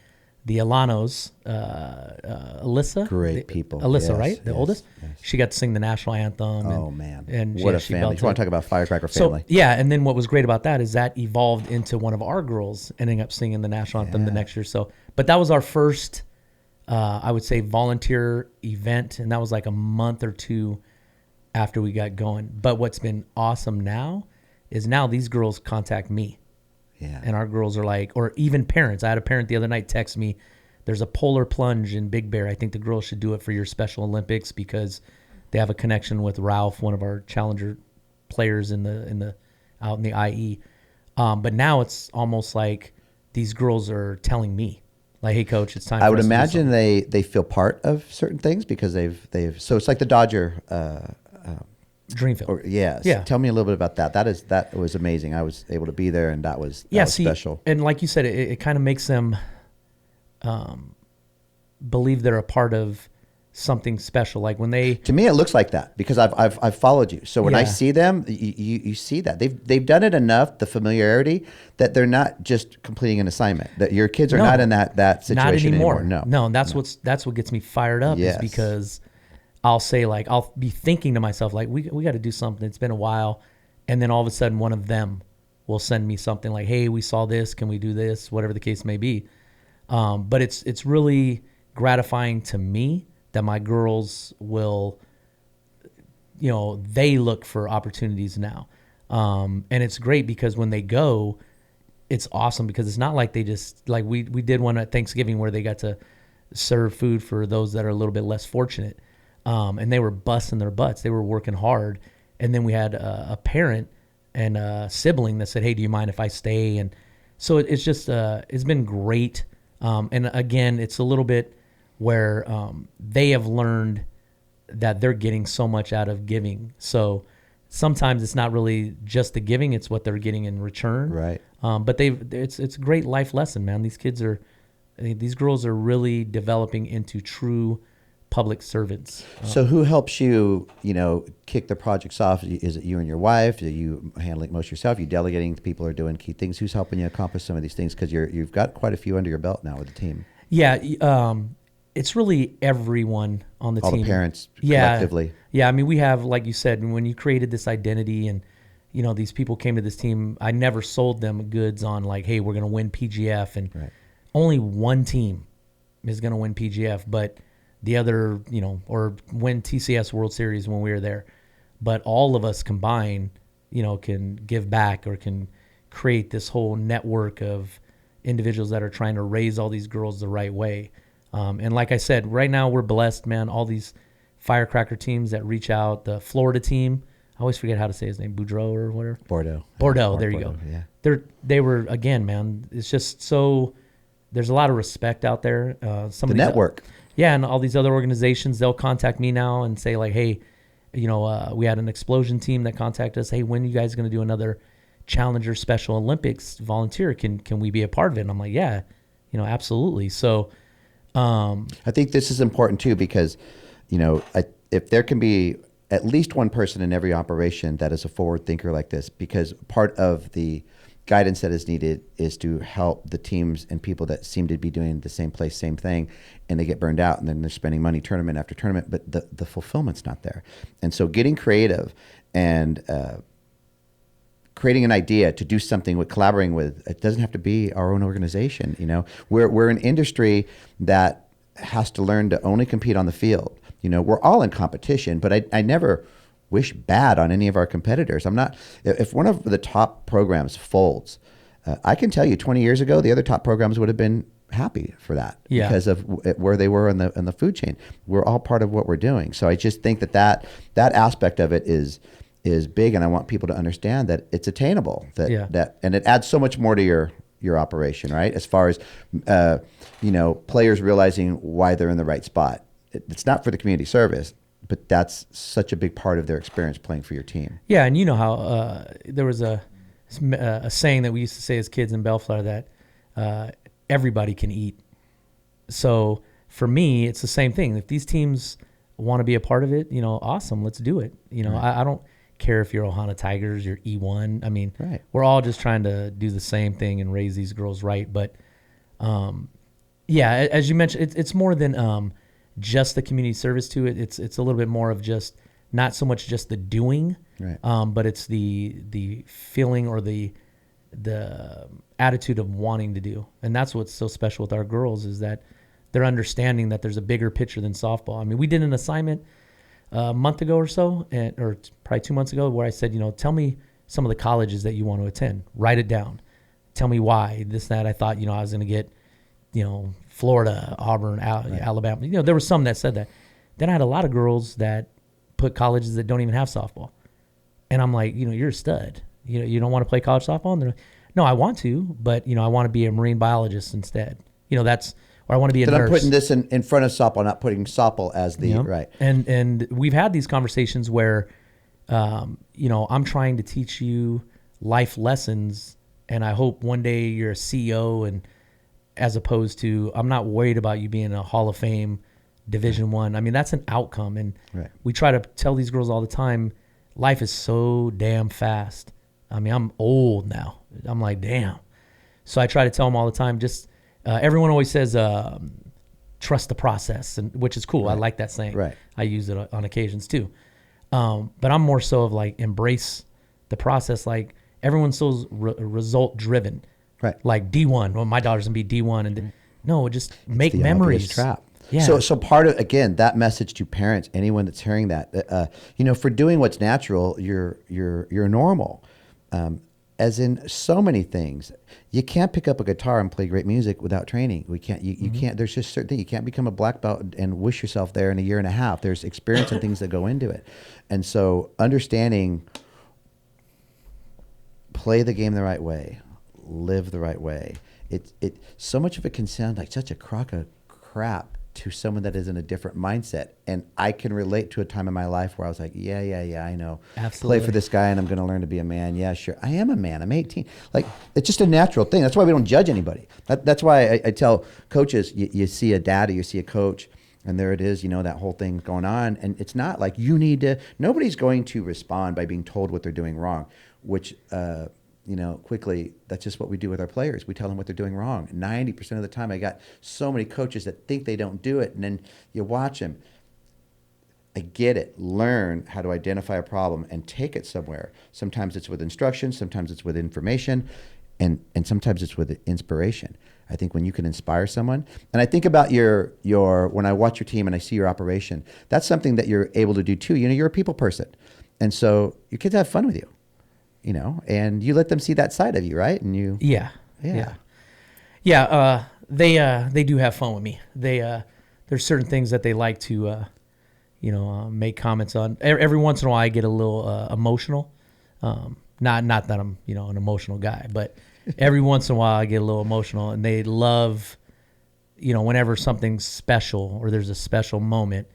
the Alanos, Alyssa. Great people. Alyssa, Yes, right? The yes, oldest? yes. She got to sing the national anthem. Oh, man. And what a she family. You want to talk about firecracker family. So, yeah, and then what was great about that is that evolved into one of our girls ending up singing the national anthem the next year. So, but that was our first, I would say, volunteer event, and that was like a month or two after we got going. But what's been awesome now is now these girls contact me. Yeah. And our girls are like, or even parents. I had a parent the other night text me, there's a polar plunge in Big Bear. I think the girls should do it for your Special Olympics, because they have a connection with Ralph, one of our Challenger players out in the IE. But now it's almost like these girls are telling me, like, hey, coach, it's time for us to do something. I would imagine they feel part of certain things, because they've so it's like the Dodger Dreamfield. Yes. Yeah. Tell me a little bit about that. That was amazing. I was able to be there, and that was special. And like you said, it kind of makes them believe they're a part of something special. Like when they, to me, it looks like that, because I've followed you. So when I see them, you see that they've done it enough, the familiarity, that they're not just completing an assignment. That your kids are not in that situation anymore. No, and that's what gets me fired up. Yes. Is because I'll say, like, I'll be thinking to myself, like, we got to do something. It's been a while. And then all of a sudden one of them will send me something like, hey, we saw this. Can we do this? Whatever the case may be. But it's really gratifying to me that my girls will, they look for opportunities now. And it's great, because when they go, it's awesome, because it's not like they just, like we did one at Thanksgiving where they got to serve food for those that are a little bit less fortunate. And they were busting their butts. They were working hard. And then we had a parent and a sibling that said, hey, do you mind if I stay? And so it's just, it's been great. And again, it's a little bit where they have learned that they're getting so much out of giving. So sometimes it's not really just the giving, it's what they're getting in return. Right. But it's a great life lesson, man. These girls are really developing into true public servants. So who helps you, kick the projects off? Is it you and your wife? Are you handling it most yourself? Are you delegating to people who are doing key things? Who's helping you accomplish some of these things? Because you've got quite a few under your belt now with the team. Yeah, it's really everyone on the team. All the parents collectively. Yeah, I mean, we have, like you said, when you created this identity and, these people came to this team, I never sold them goods on like, hey, we're going to win PGF. And only one team is going to win PGF. But the other, or win TCS World Series when we were there. But all of us combined, can give back or can create this whole network of individuals that are trying to raise all these girls the right way. And like I said, right now we're blessed, man. All these firecracker teams that reach out, the Florida team, I always forget how to say his name, Boudreaux or whatever. Bordeaux, there you go. Yeah. They were, again, man, it's just so, there's a lot of respect out there. The network. And all these other organizations, they'll contact me now and say like, hey, we had an explosion team that contacted us. Hey, when are you guys going to do another Challenger Special Olympics volunteer? Can we be a part of it? And I'm like, yeah, absolutely. So I think this is important too, because, if there can be at least one person in every operation that is a forward thinker like this, because part of the guidance that is needed is to help the teams and people that seem to be doing the same place, same thing, and they get burned out, and then they're spending money tournament after tournament, but the fulfillment's not there. And so getting creative and creating an idea to do something with collaborating with, it doesn't have to be our own organization. We're an industry that has to learn to only compete on the field. We're all in competition, but I never wish bad on any of our competitors. If one of the top programs folds, I can tell you 20 years ago, the other top programs would have been happy for that because of where they were in the food chain. We're all part of what we're doing. So I just think that aspect of it is big, and I want people to understand that it's attainable, and it adds so much more to your operation, right? As far as, players realizing why they're in the right spot. It's not for the community service, but that's such a big part of their experience playing for your team. Yeah, and you know how there was a saying that we used to say as kids in Bellflower that everybody can eat. So for me, it's the same thing. If these teams want to be a part of it, awesome, let's do it. Right. I don't care if you're Ohana Tigers, you're E1. I mean, right. We're all just trying to do the same thing and raise these girls right. But as you mentioned, it's more than just the community service to it. It's a little bit more of just not so much just the doing, right. But it's the feeling or the attitude of wanting to do. And that's what's so special with our girls is that they're understanding that there's a bigger picture than softball. I mean, we did an assignment a month ago or so, or probably 2 months ago, where I said, tell me some of the colleges that you want to attend. Write it down. Tell me why. This, that. I thought, I was going to get, Florida, Auburn, right. Alabama. There were some that said that. Then I had a lot of girls that put colleges that don't even have softball. And I'm like, you're a stud. You don't want to play college softball? And they're like, no, I want to, but, I want to be a marine biologist instead. That's, or I want to be a nurse. I'm putting this in front of softball, not putting softball as the, right. And we've had these conversations where, I'm trying to teach you life lessons, and I hope one day you're a CEO, and as opposed to, I'm not worried about you being a Hall of Fame Division I. I mean, that's an outcome. And right. We try to tell these girls all the time, life is so damn fast. I mean, I'm old now. I'm like, damn. So I try to tell them all the time, just, everyone always says, trust the process, and which is cool. Right. I like that saying. Right. I use it on occasions too. But I'm more so of like, embrace the process. Like everyone's so result driven. Right. Like D1. Well, my daughter's going to be D1. And no, just make memories. Trap. Yeah. So part of, again, that message to parents, anyone that's hearing that, for doing what's natural, you're normal. As in so many things, you can't pick up a guitar and play great music without training. You can't, there's just certain things. You can't become a black belt and wish yourself there in a year and a half. There's experience and things that go into it. And so understanding, play the game the right way, live the right way. So much of it can sound like such a crock of crap to someone that is in a different mindset. And I can relate to a time in my life where I was like, yeah, I know. Absolutely. Play for this guy and I'm going to learn to be a man. Yeah, sure. I am a man. I'm 18. Like, it's just a natural thing. That's why we don't judge anybody. That's why I tell coaches, you see a dad or you see a coach, and there it is, that whole thing going on. And it's not like nobody's going to respond by being told what they're doing wrong, which, quickly, that's just what we do with our players. We tell them what they're doing wrong. 90% of the time, I got so many coaches that think they don't do it, and then you watch them. I get it. Learn how to identify a problem and take it somewhere. Sometimes it's with instruction. Sometimes it's with information. and sometimes it's with inspiration. I think when you can inspire someone, and I think about your when I watch your team and I see your operation, that's something that you're able to do too. You know, you're a people person, and so your kids have fun with you, you know, and you let them see that side of you, right? And you, yeah. They do have fun with me. There's certain things that they like to, make comments on. Every once in a while, I get a little emotional. Not that I'm, an emotional guy, but every once in a while I get a little emotional, and they love, whenever something's special or there's a special moment,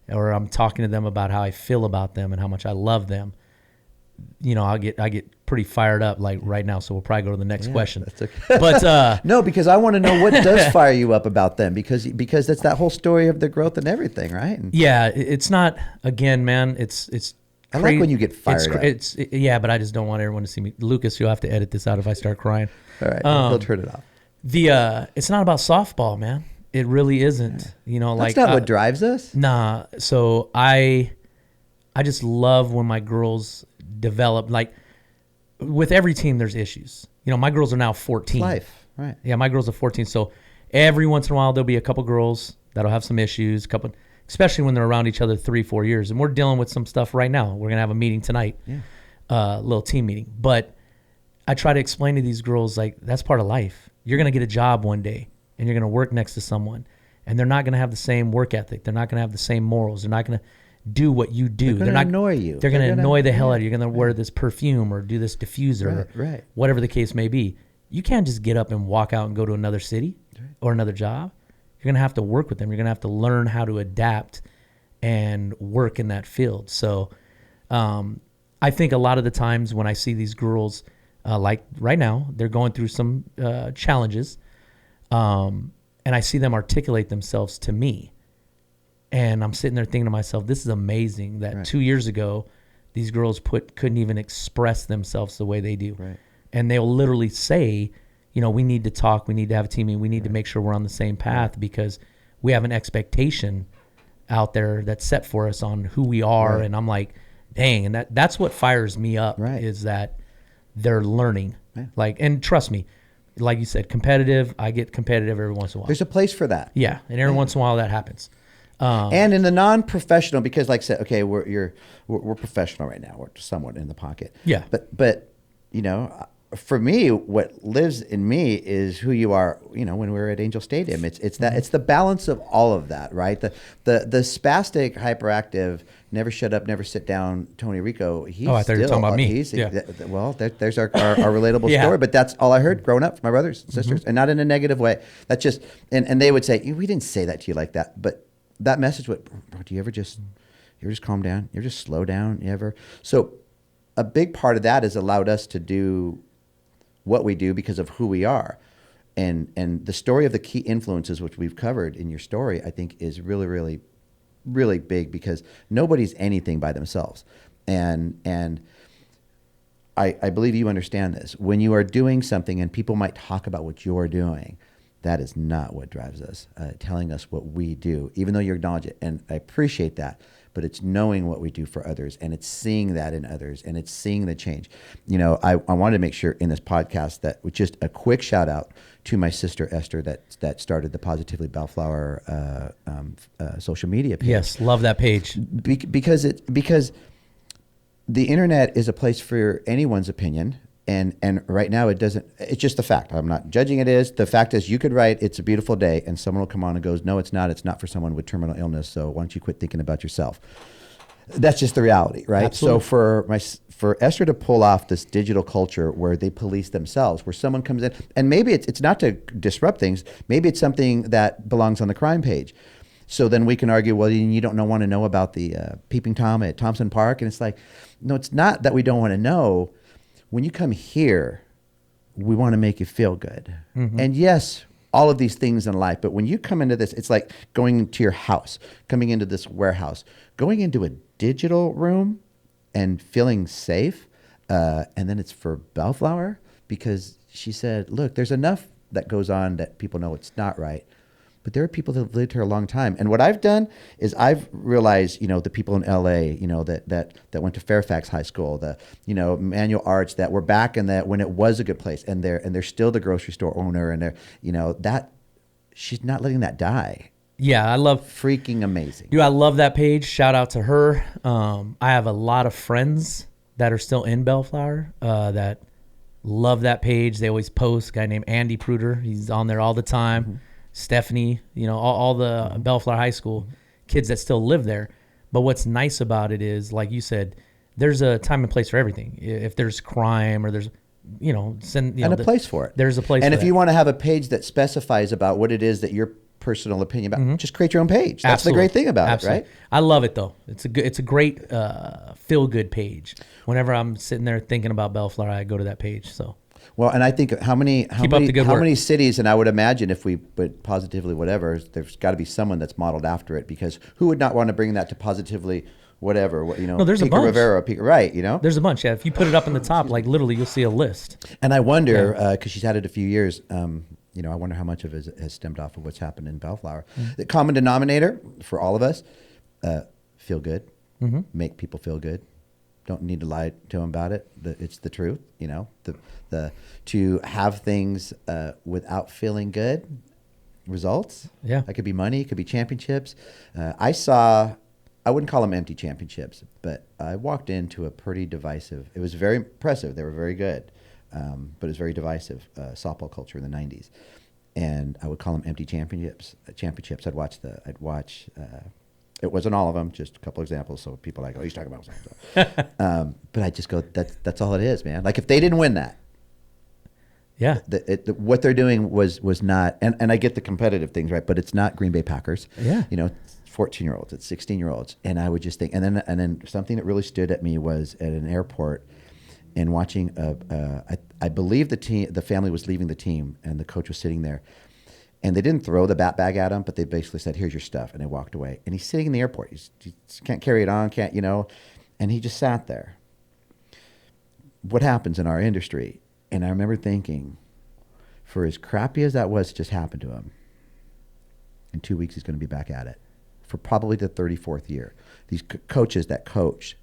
or I'm talking to them about how I feel about them and how much I love them. I get pretty fired up like right now. So we'll probably go to the next question. That's okay. But no, because I want to know what does fire you up about them, because that's that whole story of their growth and everything, right? And it's not, again, man, it's I like when you get fired up. But I just don't want everyone to see me. Lucas, you'll have to edit this out if I start crying. All right, he'll turn it off. It's not about softball, man. It really isn't. That's not what drives us. Nah. So I just love when my girls develop. Like with every team, there's issues. My girls are now 14. It's life, right? Yeah, my girls are 14. So every once in a while, there'll be a couple girls that'll have some issues. Especially when they're around each other 3-4 years. And we're dealing with some stuff right now. We're going to have a meeting tonight, little team meeting. But I try to explain to these girls, like, that's part of life. You're going to get a job one day, and you're going to work next to someone, and they're not going to have the same work ethic. They're not going to have the same morals. They're not going to do what you do. They're going to annoy you. They're going to annoy the hell out of you. You're going to wear this perfume or do this diffuser or whatever the case may be. You can't just get up and walk out and go to another city or another job. You're going to have to work with them. You're going to have to learn how to adapt and work in that field. So I think a lot of the times when I see these girls, like right now, they're going through some challenges, and I see them articulate themselves to me. And I'm sitting there thinking to myself, this is amazing that 2 years ago, these girls couldn't even express themselves the way they do. Right. And they'll literally say, we need to talk, we need to have a team meeting, we need to make sure we're on the same path because we have an expectation out there that's set for us on who we are. And I'm like, dang, and that's what fires me up is that they're learning. Like, and trust me, like you said, competitive, I get competitive every once in a while. There's a place for that. Yeah, and every once in a while that happens. And in the non-professional, because like I said, okay, we're professional right now. We're somewhat in the pocket. Yeah. But for me, what lives in me is who you are. When we were at Angel Stadium, it's that it's the balance of all of that, right? The spastic, hyperactive, never shut up, never sit down. Tony Rico. He's I thought you were talking about me. There's our relatable story. But that's all I heard growing up from my brothers and sisters, and not in a negative way. That's just and they would say, we didn't say that to you like that, but that message would, bro, do you ever just calm down? You ever just slow down? So a big part of that has allowed us to do what we do because of who we are. And the story of the key influences, which we've covered in your story, I think is really, really, really big because nobody's anything by themselves. And I believe you understand this. When you are doing something and people might talk about what you're doing, that is not what drives us, telling us what we do, even though you acknowledge it. And I appreciate that. But it's knowing what we do for others, and it's seeing that in others, and it's seeing the change. I wanted to make sure in this podcast that with just a quick shout out to my sister Esther that started the Positively Bellflower social media page. Yes, love that page because the internet is a place for anyone's opinion. And right now it's just the fact. I'm not judging it is. The fact is you could write, it's a beautiful day, and someone will come on and goes, no, it's not. It's not for someone with terminal illness, so why don't you quit thinking about yourself? That's just the reality, right? Absolutely. So for Esther to pull off this digital culture where they police themselves, where someone comes in, and maybe it's not to disrupt things, maybe it's something that belongs on the crime page. So then we can argue, well, you don't want to know about the Peeping Tom at Thompson Park. And it's like, no, it's not that we don't want to know. When you come here, we want to make you feel good. Mm-hmm. And yes, all of these things in life, but when you come into this, it's like going to your house, coming into this warehouse, going into a digital room and feeling safe. And then it's for Bellflower because she said, look, there's enough that goes on that people know it's not right. but there are people that have lived here a long time. And what I've done is I've realized, the people in LA, that went to Fairfax High School, the, Manual Arts, that were back in that when it was a good place, and they're still the grocery store owner, and that she's not letting that die. Yeah, I love freaking amazing. Dude, I love that page. Shout out to her. I have a lot of friends that are still in Bellflower that love that page. They always post. A guy named Andy Pruder, he's on there all the time. Mm-hmm. Stephanie, all the Bellflower High School kids that still live there. But what's nice about it is, like you said, there's a time and place for everything. If there's crime or there's a place for it. There's a place. And for if you want to have a page that specifies about what it is that you're personal opinion about, just create your own page. That's the great thing about it, right? I love it though. It's a great feel good page. Whenever I'm sitting there thinking about Bellflower, I go to that page. So well, and I think how many cities, and I would imagine if we put positively whatever, there's got to be someone that's modeled after it, because who would not want to bring that to positively whatever, No, there's Pico a bunch. Rivera, right, There's a bunch, yeah. If you put it up in the top, like literally you'll see a list. And I wonder, because she's had it a few years, I wonder how much of it has stemmed off of what's happened in Bellflower. Mm-hmm. The common denominator for all of us, feel good, make people feel good. Don't need to lie to them about it. It's the truth, to have things without feeling good, results. Yeah. That could be money, it could be championships. I wouldn't call them empty championships, but I walked into a pretty divisive, it was very impressive. They were very good. But it was very divisive softball culture in the 90s, and I would call them empty championships. I'd watch. It wasn't all of them, just a couple examples. So people are like, oh, he's talking about something. But I just go, that's all it is, man. Like if they didn't win that, what they're doing was not. And I get the competitive things, right? But it's not Green Bay Packers. Yeah. 14-year-olds, it's 16-year-olds, and I would just think, and then something that really stood at me was at an airport. And watching, I believe the family was leaving the team, and the coach was sitting there, and they didn't throw the bat bag at him, but they basically said, "Here's your stuff," and they walked away. And he's sitting in the airport; he can't carry it on, and he just sat there. What happens in our industry? And I remember thinking, for as crappy as that was, just happened to him. In 2 weeks, he's going to be back at it for probably the 34th year. These coaches that coach,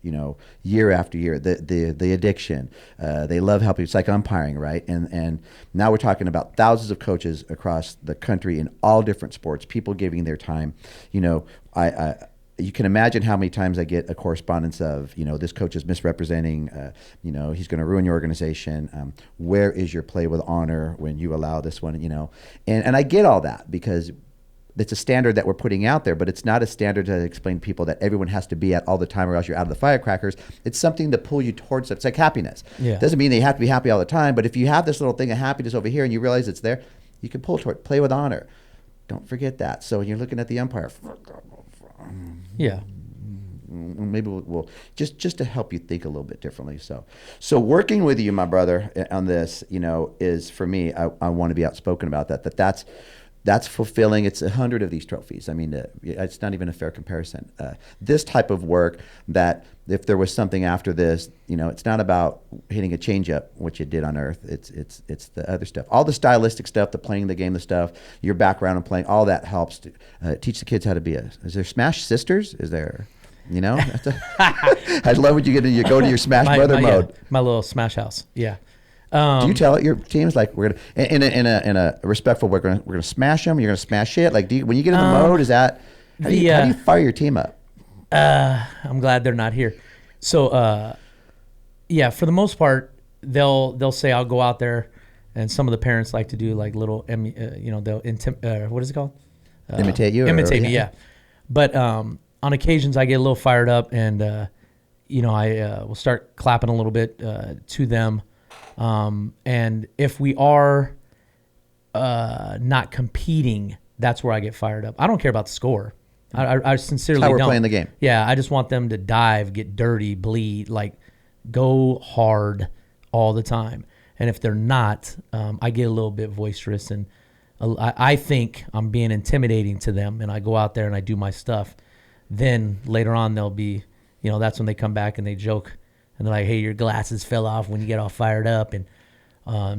year after year, the addiction, they love helping. It's like umpiring, right? And now we're talking about thousands of coaches across the country in all different sports, people giving their time. You can imagine how many times I get a correspondence of, this coach is misrepresenting, he's going to ruin your organization. Where is your play with honor when you allow this one, and I get all that, because it's a standard that we're putting out there, but it's not a standard to explain to people that everyone has to be at all the time or else you're out of the firecrackers. It's something to pull you towards it. It's like happiness. Yeah. It doesn't mean that you have to be happy all the time, but if you have this little thing of happiness over here and you realize it's there, you can pull toward it. Play with honor. Don't forget that. So when you're looking at the umpire, maybe we'll just to help you think a little bit differently. So working with you, my brother, on this, is for me, I want to be outspoken about that's fulfilling. It's 100 of these trophies. I mean, it's not even a fair comparison. This type of work, that if there was something after this, it's not about hitting a changeup, which you did on Earth. It's the other stuff, all the stylistic stuff, the playing the game, the stuff, your background in playing, all that helps to teach the kids how to be is there Smash Sisters? Is there? I love when you go to your Smash Brother mode. Yeah, my little Smash house. Yeah. Do you tell your teams, like, we're gonna in a respectful way, we're gonna smash them? You're gonna smash it? Like, when you get in the mode, is that how do you fire your team up? I'm glad they're not here. So for the most part, they'll say I'll go out there, and some of the parents like to do like little they'll what is it called? Imitate you. Imitate me, yeah. But on occasions I get a little fired up, and I will start clapping a little bit to them. And if we are not competing, that's where I get fired up. I don't care about the score. I sincerely don't. How we're playing the game. Yeah, I just want them to dive, get dirty, bleed, like go hard all the time. And if they're not, I get a little bit boisterous, and I think I'm being intimidating to them, and I go out there and I do my stuff. Then later on they'll be, that's when they come back and they joke. And they're like, hey, your glasses fell off when you get all fired up, and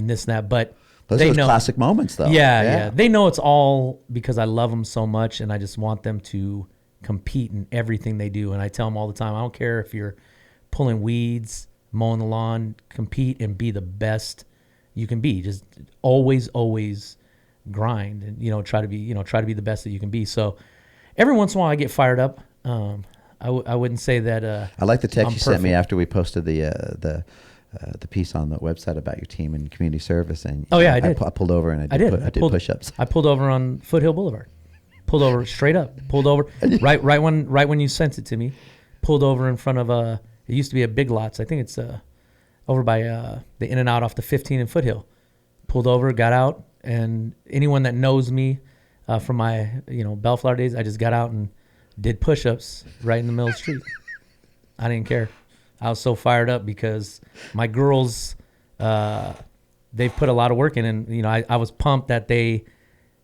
this and that. But Those are those classic moments, though. Yeah. They know it's all because I love them so much, and I just want them to compete in everything they do. And I tell them all the time, I don't care if you're pulling weeds, mowing the lawn, compete and be the best you can be. Just always grind and, try to be the best that you can be. So every once in a while I get fired up. I wouldn't say that. I like the text you sent me after we posted the piece on the website about your team and community service. And I did. I pulled over and I did push-ups. I pulled over on Foothill Boulevard. Pulled over straight up. Pulled over right when you sent it to me. Pulled over in front of it used to be a Big Lots. I think it's over by the In-N-Out off the 15 in Foothill. Pulled over, got out, and anyone that knows me from my Bellflower days, I just got out and did push-ups right in the middle of the street. I didn't care. I was so fired up because my girls, they've put a lot of work in, and I was pumped that they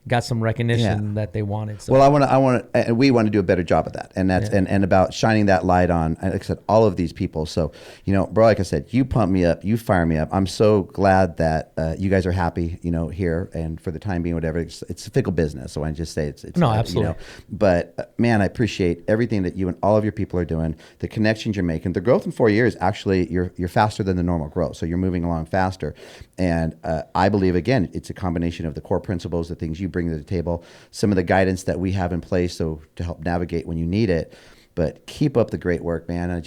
got some recognition that they wanted. So. Well, and we want to do a better job of that, and that's and about shining that light on, like I said, all of these people. So, bro, like I said, you pump me up, you fire me up. I'm so glad that you guys are happy, here, and for the time being, whatever. It's a fickle business, so I just say it's no, absolutely. But man, I appreciate everything that you and all of your people are doing, the connections you're making, the growth in 4 years. Actually, you're faster than the normal growth, so you're moving along faster. And I believe again, it's a combination of the core principles, the things you bring to the table, some of the guidance that we have in place so to help navigate when you need it. But keep up the great work, man. I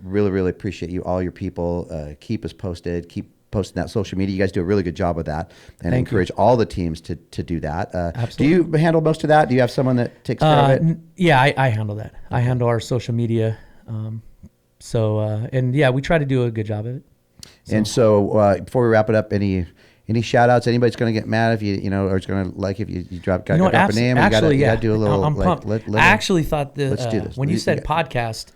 really, really appreciate you, all your people. Keep us posted. Keep posting that social media. You guys do a really good job with that, and encourage all the teams to do that. Absolutely. Do you handle most of that? Do you have someone that takes care of it? Yeah, I handle that. I handle our social media. We try to do a good job of it. And so before we wrap it up, any shout outs? Anybody's going to get mad if you or it's going to like if you drop a name? Actually, you gotta do a little. I'm pumped. I actually thought let's do this. When you said podcast,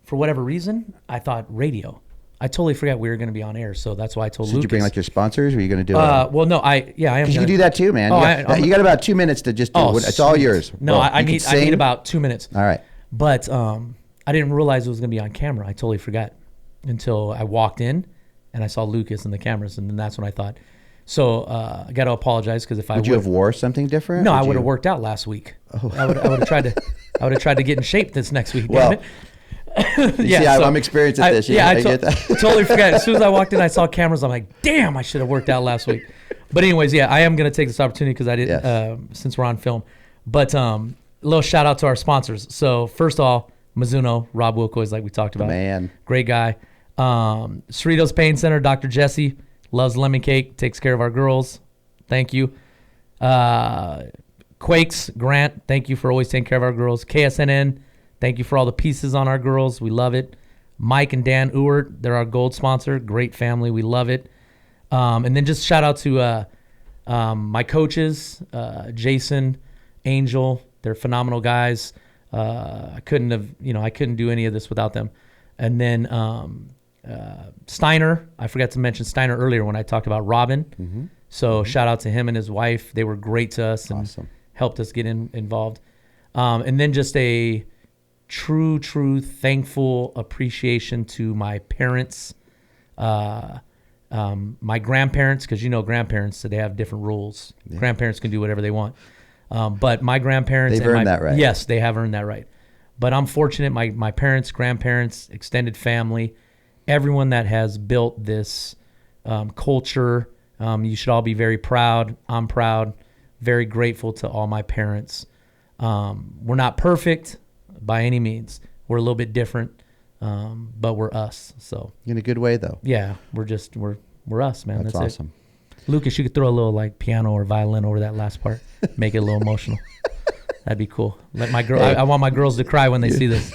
for whatever reason, I thought radio. I totally forgot we were going to be on air, so that's why I told Lucas. Did you bring like your sponsors? Or are you going to do it? Well, no, I am. Because you can do that too, man. You got about 2 minutes to just do it. It's all yours. No, I need about 2 minutes. All right. But I didn't realize it was going to be on camera. I totally forgot until I walked in and I saw Lucas and the cameras, and then that's when I thought. So I got to apologize because if I would you have wore something different? No, I would have worked out last week. Oh. I would have tried to get in shape this next week. Well, I'm experienced at this. I totally forgot. As soon as I walked in, I saw cameras. I'm like, damn, I should have worked out last week. But anyways, I am going to take this opportunity because I did since we're on film. But a little shout out to our sponsors. So first of all, Mizuno, Rob Wilcoys, like we talked about. Man. Great guy. Cerritos Pain Center, Dr. Jesse. Loves lemon cake, takes care of our girls. Thank you. Quakes, Grant, thank you for always taking care of our girls. KSNN, thank you for all the pieces on our girls. We love it. Mike and Dan Ewert, they're our gold sponsor. Great family. We love it. And then just shout out to my coaches, Jason, Angel. They're phenomenal guys. I couldn't do any of this without them. And then Steiner, I forgot to mention Steiner earlier when I talked about Robin. Mm-hmm. So shout out to him and his wife. They were great to us and helped us get involved. And then just a true thankful appreciation to my parents, my grandparents, because grandparents, so they have different rules. Yeah. Grandparents can do whatever they want. But my grandparents... They've earned that right. Yes, they have earned that right. But I'm fortunate, my parents, grandparents, extended family, everyone that has built this culture, you should all be very proud. I'm proud, very grateful to all my parents. We're not perfect by any means. We're a little bit different, but we're us. So in a good way, though. Yeah, we're us, man. That's awesome. Lucas, you could throw a little like piano or violin over that last part, make it a little emotional. That'd be cool. Let my girl. I want my girls to cry when they see this.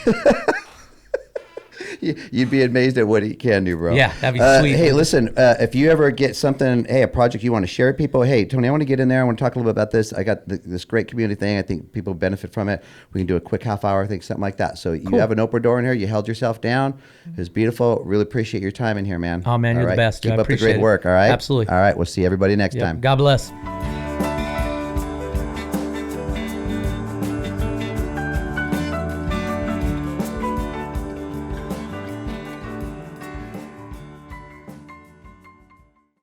You'd be amazed at what he can do, bro. Yeah, that'd be sweet. Hey, listen, if you ever get something, a project you want to share with people, hey, Tony, I want to get in there. I want to talk a little bit about this. I got this great community thing. I think people benefit from it. We can do a quick half hour, I think, something like that. So you have an open door in here. You held yourself down. It was beautiful. Really appreciate your time in here, man. Oh, man, you're the best. Keep up the great work, all right? Absolutely. All right, we'll see everybody next time. God bless.